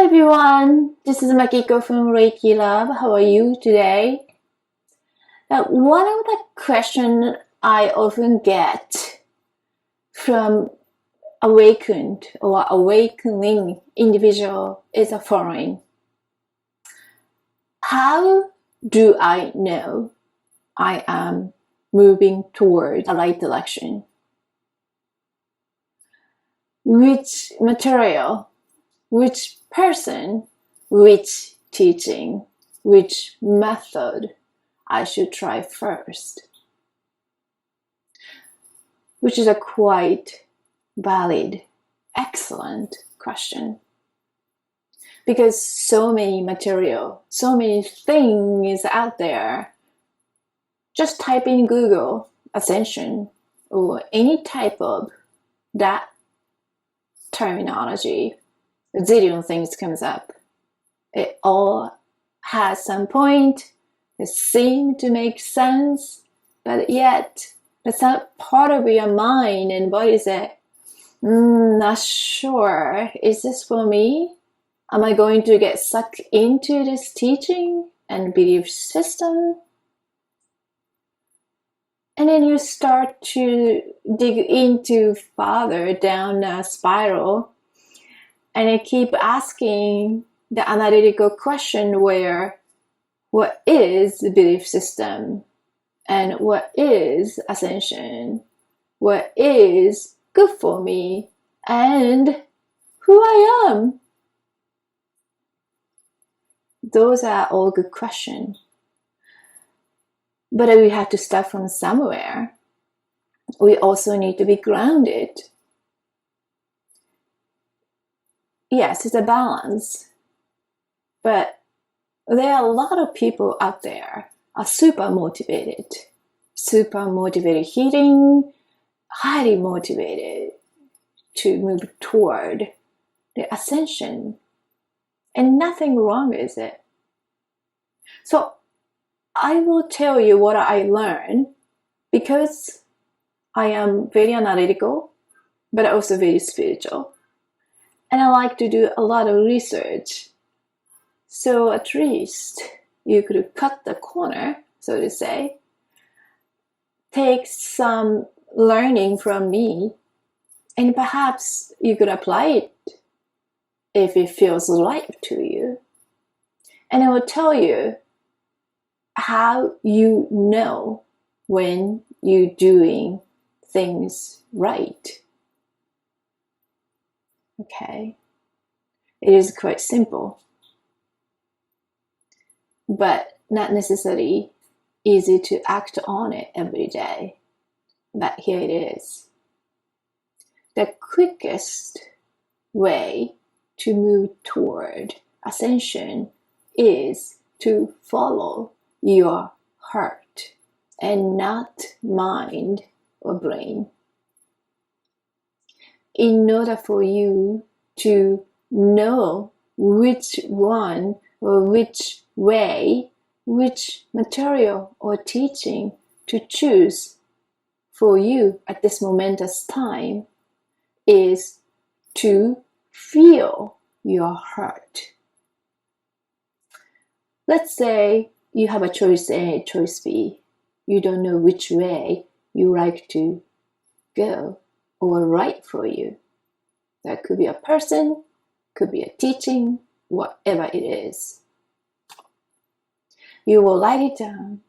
everyone, this is Makiko from Reiki Love. How are you today? Now, one of the questions I often get from awakened or awakening individual is the following. How do I know I am moving toward the right direction? Which material, which person, which teaching, which method I should try first? Which is a quite valid, excellent question. Because so many material, so many things out there. Just type in Google Ascension or any type of that terminology. A zillion things comes up. It all has some point. It seems to make sense, but yet it's not part of your mind and body say, not sure. Is this for me? Am I going to get sucked into this teaching and belief system? And then you start to dig into farther down a spiral, and you keep asking the analytical question where, what is the belief system? And what is ascension? What is good for me? And who I am? Those are all good questions. But we have to start from somewhere. We also need to be grounded. Yes, it's a balance. But there are a lot of people out there are super motivated healing, highly motivated to move toward the ascension. And nothing wrong with it. So I will tell you what I learned because I am very analytical, but also very spiritual. And I like to do a lot of research. So at least you could cut the corner, so to say, take some learning from me, and perhaps you could apply it if it feels right to you. And I will tell you how you know when you're doing things right. Okay? It is quite simple, but not necessarily easy to act on it every day. But here it is. The quickest way to move toward ascension is to follow your heart and not mind or brain. In order for you to know which one or which way, which material or teaching to choose for you at this momentous time, is to feel your heart. Let's say you have a choice A, choice B. You don't know which way you like to go or right for you. That could be a person, could be a teaching, whatever it is. You will write it down,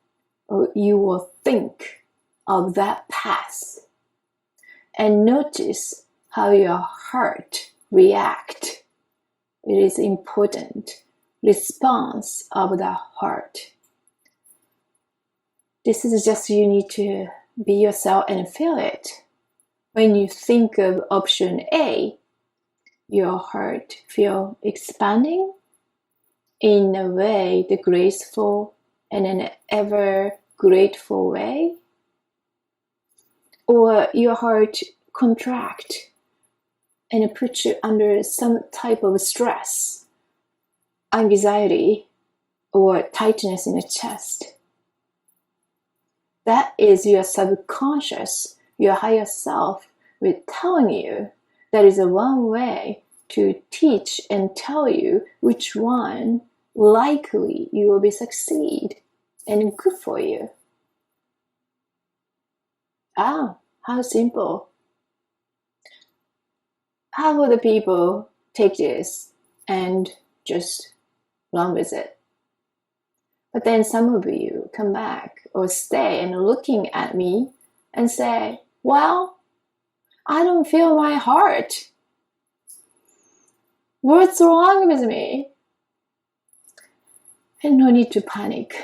or you will think of that path and notice how your heart reacts. It is important. Response of the heart. This is just you need to be yourself and feel it. When you think of option A, your heart feel expanding in a way, the graceful and an ever grateful way, or your heart contract and put you under some type of stress, anxiety, or tightness in the chest. That is your subconscious, your higher self, with telling you that is the one way to teach and tell you which one likely you will be succeed and good for you. Ah, how simple. How will the people take this and just run with it? But then some of you come back or stay and looking at me and say, well, I don't feel my heart. What's wrong with me? And no need to panic.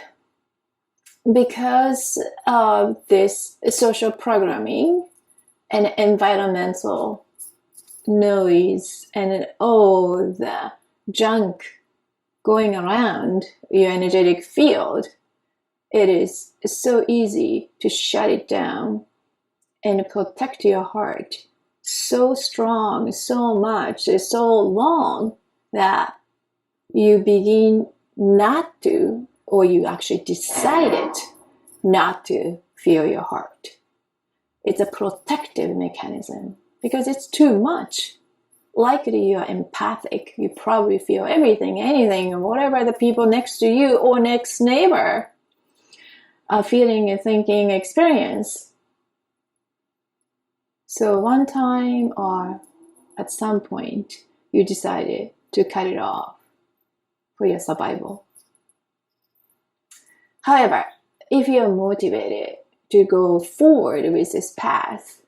Because of this social programming and environmental noise and all the junk going around your energetic field, it is so easy to shut it down and protect your heart so strong, so much, so long that you begin not to, or you actually decided not to feel your heart. It's a protective mechanism because it's too much. Likely you're empathic. You probably feel everything, anything, whatever the people next to you or next neighbor are feeling and thinking experience. So one time or at some point, you decided to cut it off for your survival. However, if you're motivated to go forward with this path,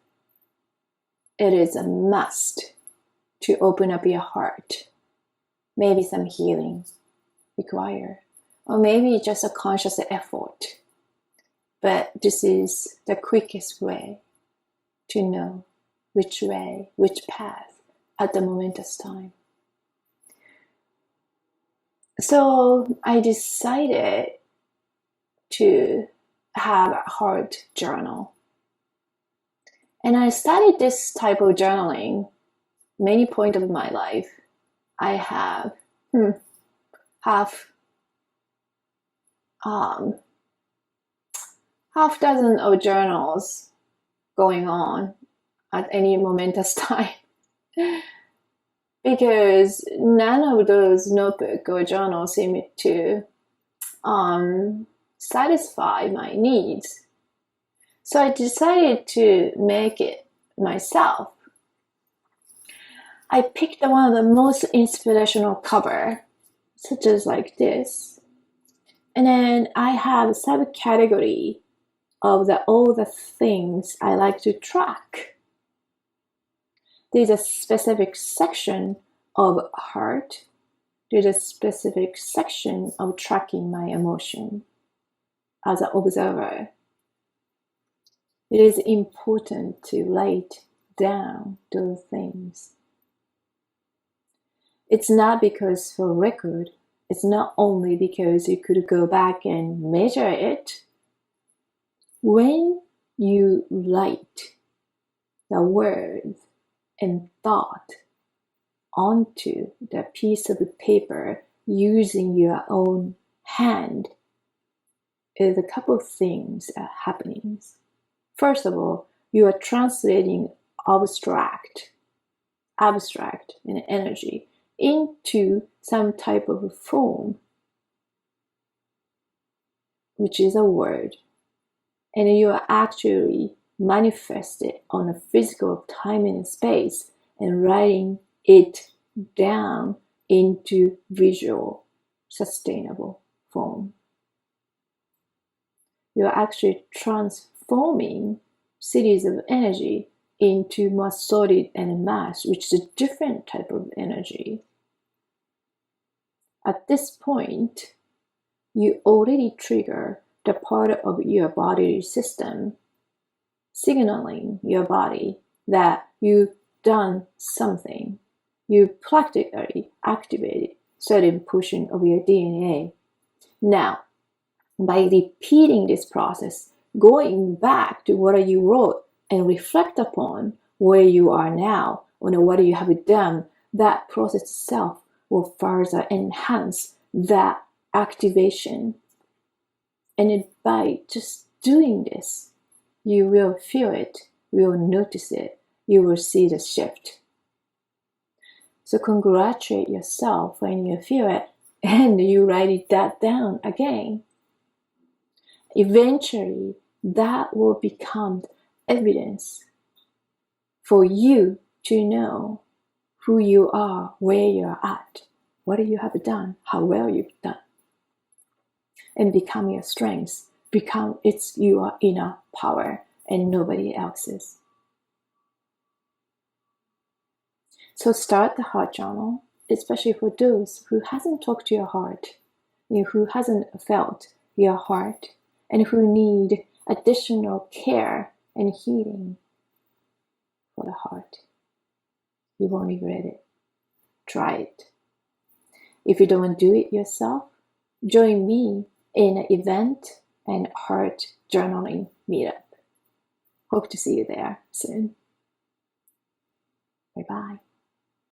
it is a must to open up your heart. Maybe some healing required, or maybe just a conscious effort. But this is the quickest way to know which way, which path at the momentous time. So I decided to have a heart journal. And I started this type of journaling many points of my life. I have half dozen of journals going on at any momentous time. Because none of those notebook or journals seem to satisfy my needs. So I decided to make it myself. I picked one of the most inspirational cover, such as like this. And then I have a subcategory of all the things I like to track. There's a specific section of heart. There's a specific section of tracking my emotion as an observer. It is important to write down those things. It's not because for record, it's not only because you could go back and measure it. When you write the words and thought onto the piece of paper using your own hand, is a couple of things are happening. First of all, you are translating abstract and energy into some type of form, which is a word, and you are actually manifesting on a physical time and space and writing it down into visual, sustainable form. You are actually transforming cities of energy into more solid and mass, which is a different type of energy. At this point, you already trigger the part of your body system signaling your body that you've done something. You practically activated certain portion of your DNA. Now, by repeating this process, going back to what you wrote and reflect upon where you are now or what you have done, that process itself will further enhance that activation. And by just doing this, you will feel it, you will notice it, you will see the shift. So congratulate yourself when you feel it, and you write that down again. Eventually, that will become evidence for you to know who you are, where you're at, what you have done, how well you've done, and become your strengths. Become it's your inner power and nobody else's. So start the heart journal, especially for those who hasn't talked to your heart, who hasn't felt your heart, and who need additional care and healing for the heart. You won't regret it. Try it. If you don't do it yourself, join me in an event and heart journaling meetup. Hope to see you there soon. Bye-bye.